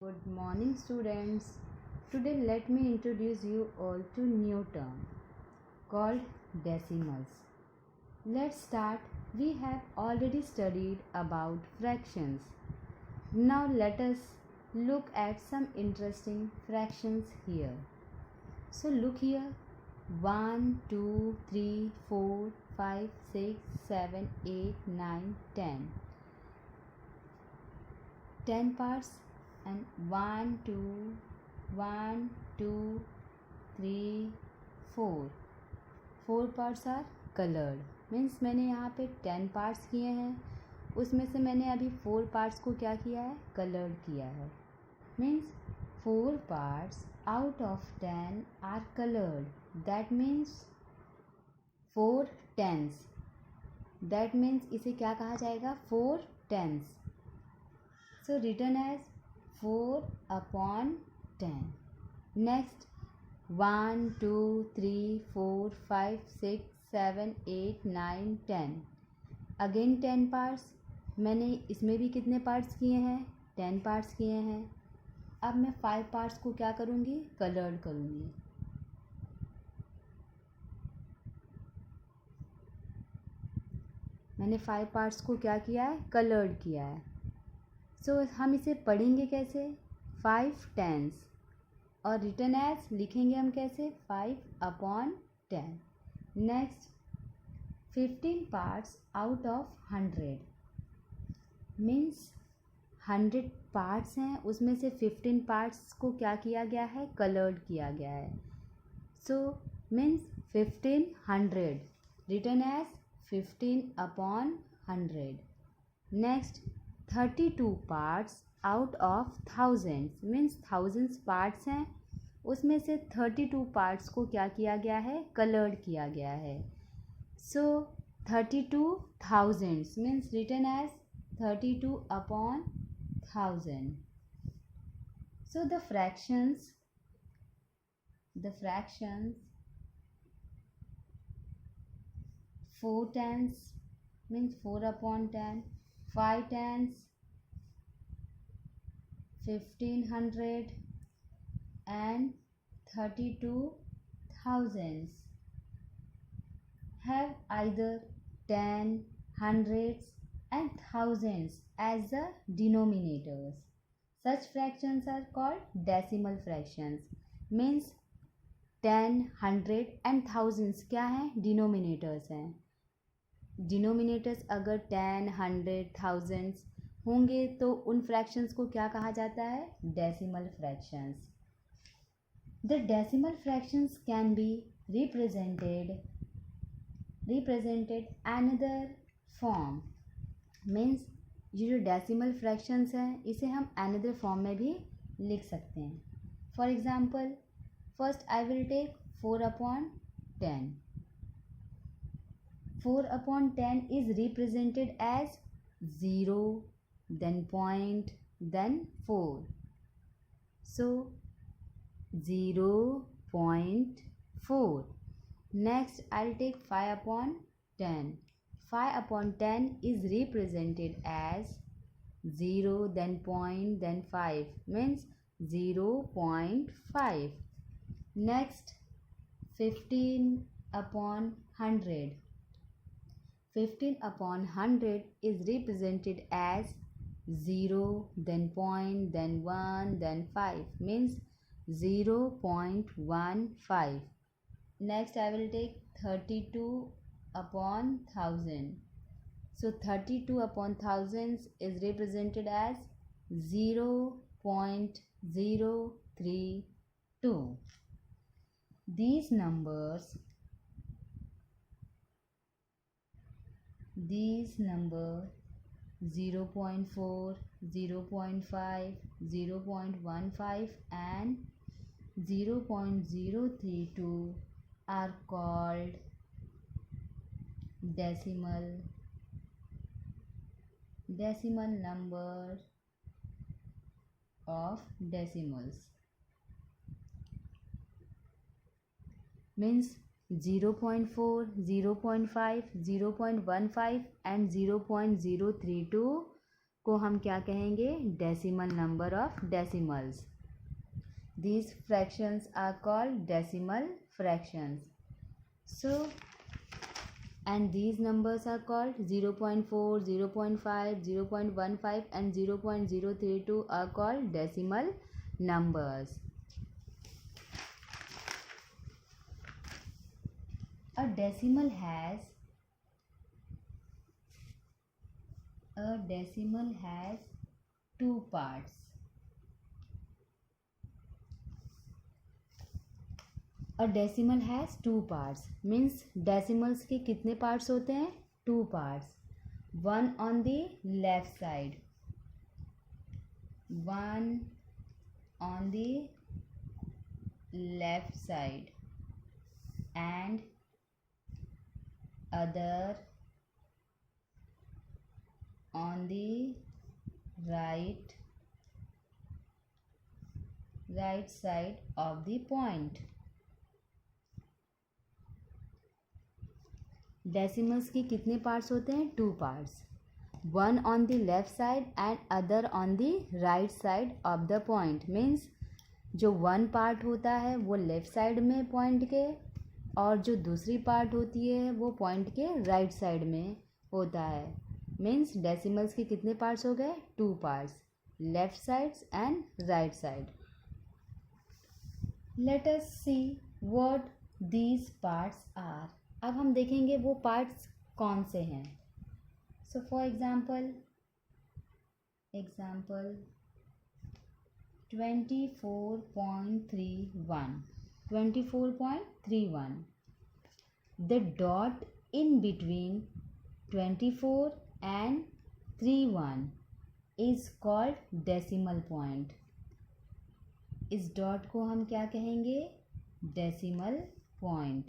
Good morning students. Today let me introduce you all to new term called decimals. Let's start. We have already studied about fractions. Now let us look at some interesting fractions here. So look here. 1, 2, 3, 4, 5, 6, 7, 8, 9, 10. 10 parts and 1 2 1 2 3 4 4 parts are colored. Means मैंने यहाँ पे 10 parts किए हैं, उसमें से मैंने अभी 4 parts को क्या किया है, कलर्ड किया है. Means 4 parts out of 10 are coloured. That means 4 tens. That means इसे क्या कहा जाएगा, 4 tens. So written as 4 upon 10. Next 1 2 3 4 5 6 7 8 9 10. Again 10 parts. मैंने इसमें भी कितने पार्ट्स किए हैं, 10 पार्ट्स किए हैं. अब मैं 5 पार्ट्स को क्या करूँगी, कलर्ड करूँगी. मैंने 5 पार्ट्स को क्या किया है, कलर्ड किया है. सो हम इसे पढ़ेंगे कैसे, 5 टेंस. और रिटर्न एज लिखेंगे हम कैसे, 5 upon 10. Next 15 parts out of 100. Means 100 parts हैं, उसमें से 15 पार्ट्स को क्या किया गया है, कलर्ड किया गया है. So means 1500. Written as 15 upon 100. Next 32 parts out of thousands. Means thousands parts हैं, उसमें से 32 पार्ट्स को क्या किया गया है, कलर्ड किया गया है. So 32 thousands means written as 32 upon 1000. So the fractions 4 tens means 4 upon 10, 5 tens 1500 and 32 thousands have either 10, hundreds and thousands as the denominators. Such fractions are called decimal fractions. Means 10, 100 and thousands क्या हैं, denominators हैं. Denominators अगर 10, 100, thousands होंगे तो उन fractions को क्या कहा जाता है, decimal fractions. The decimal fractions can be represented another form. Means ये जो डेसिमल फ्रैक्शंस हैं इसे हम अनदर फॉर्म में भी लिख सकते हैं. For example first I will take 4 upon 10. 4 upon 10 is represented as 0, then point, then 4. So 0.4. Next I'll take 5 upon 10. 5 upon 10 is represented as 0, then point, then 5 means 0.5. Next 15 upon 100. 15 upon 100 is represented as 0, then point, then 1, then 5 means 0.15. Next I will take 32 upon 1000. So 32 upon thousands is represented as 0.032. These numbers 0.4, 0.5, 0.15 and 0.032 are called decimal number of decimals. Means 0.4, 0.5, 0.15 and 0.032 को हम क्या कहेंगे? Decimal number of decimals. These fractions are called decimal fractions. So, and these numbers are called 0.4, 0.5, 0.15 and 0.032 are called decimal numbers. A decimal has two parts. A decimal has two parts means decimals के कितने parts होते हैं? Two parts. One on the left side, one on the left side and other on the right side of the point. Decimals के कितने parts होते हैं? Two parts. One on the left side and other on the right side of the point. Means जो one part होता है वो left side में point के, और जो दूसरी पार्ट होती है वो पॉइंट के राइट साइड में होता है. मीन्स डेसिमल्स के कितने पार्ट्स हो गए? Two parts, left sides and right side. Let us see what these parts are. अब हम देखेंगे वो पार्ट्स कौन से हैं. So for example 24.31. The dot in between 24 and 31 is called decimal point. इस डॉट को हम क्या कहेंगे? Decimal point.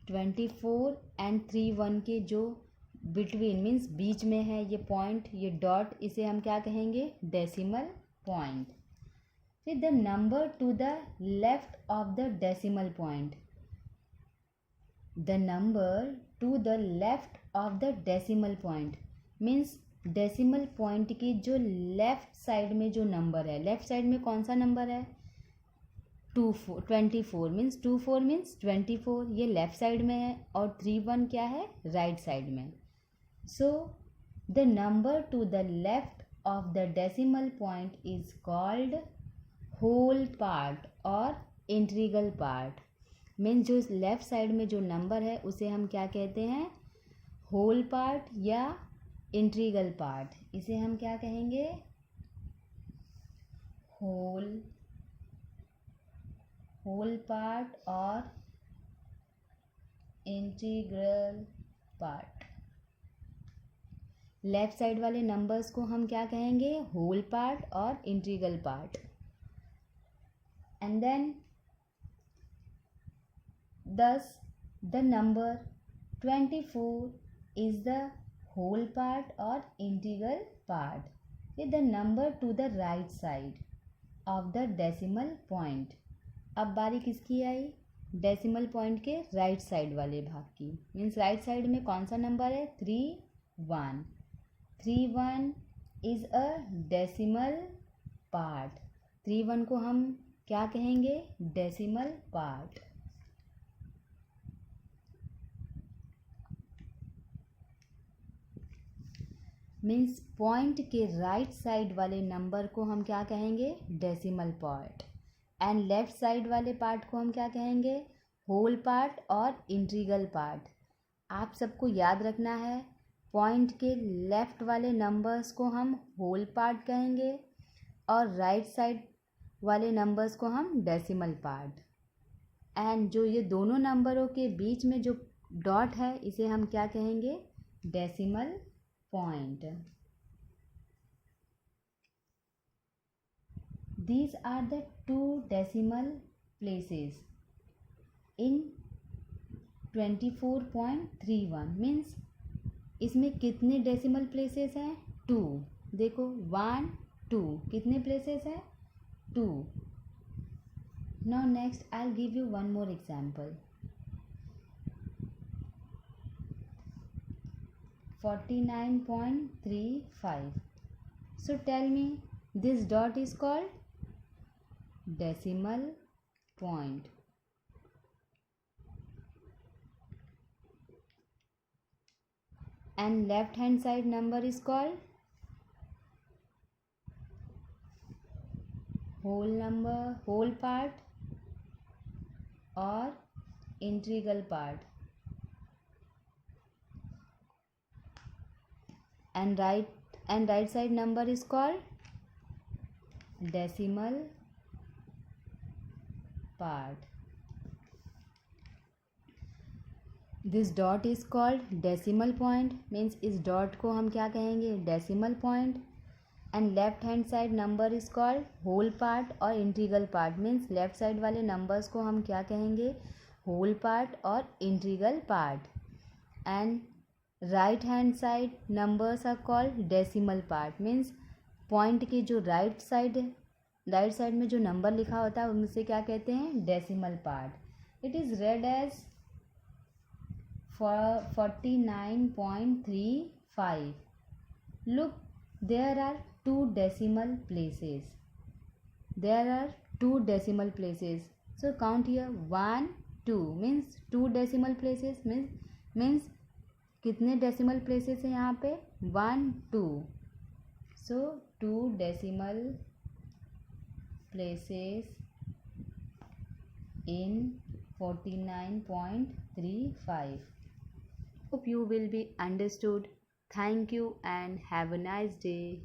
Twenty four and 31 के जो बिटवीन मीन्स बीच में है ये पॉइंट, ये डॉट, इसे हम क्या कहेंगे? Decimal point. फिर the number to the left of the decimal point. The number to the left of the decimal point means decimal point की जो लेफ्ट साइड में जो नंबर है, लेफ्ट साइड में कौन सा नंबर है? 24 मीन्स 24 मीन्स 24, ये लेफ्ट साइड में है, और 31 क्या है? राइट साइड में. So the number to the left of the decimal point is called whole part और इंटीग्रल पार्ट. मीन्स जो लेफ्ट साइड में जो नंबर है उसे हम क्या कहते हैं? होल पार्ट या इंटीग्रल पार्ट. इसे हम क्या कहेंगे? होल पार्ट और इंटीग्रल पार्ट. लेफ्ट साइड वाले नंबर्स को हम क्या कहेंगे? होल पार्ट और integral part. And then thus the number 24 is the whole part or integral part with the number to the right side of the decimal point. अब बारी किसकी आई? Decimal point के राइट साइड वाले भाग की. Means right side में कौन सा नंबर है? 31. 31 इज अ डेसिमल पार्ट. 31 को हम क्या कहेंगे? Decimal part. मीन्स पॉइंट के राइट साइड वाले नंबर को हम क्या कहेंगे? Decimal part. And left side वाले पार्ट को हम क्या कहेंगे? होल पार्ट और इंटीग्रल पार्ट. आप सबको याद रखना है, पॉइंट के लेफ्ट वाले नंबर्स को हम होल पार्ट कहेंगे और राइट साइड वाले नंबर्स को हम डेसिमल पार्ट. एंड जो ये दोनों नंबरों के बीच में जो डॉट है इसे हम क्या कहेंगे? Decimal point. These are the two decimal places in 24.31 means इसमें कितने डेसिमल प्लेसेस हैं? 2. देखो 1 2 कितने प्लेसेस हैं? 2. Now next I'll give you one more example. 49.35. So tell me, this dot is called decimal point. And left hand side number is called whole number, whole part or integral part. And right side number is called decimal part. This dot is called decimal point, means इस dot को हम क्या कहेंगे, decimal point. And left hand side number is called whole part और integral part, means left side वाले numbers को हम क्या कहेंगे, whole part और integral part. And right hand side numbers are called decimal part, means point के जो right side में जो number लिखा होता है उनसे क्या कहते हैं, decimal part. It is read as 49.35. Look, there are two decimal places. So count here 1 2, means two decimal places, means कितने decimal places हैं यहाँ पे, 1 2. So 2 decimal places in 49.35. Hope you will be understood. Thank you and have a nice day.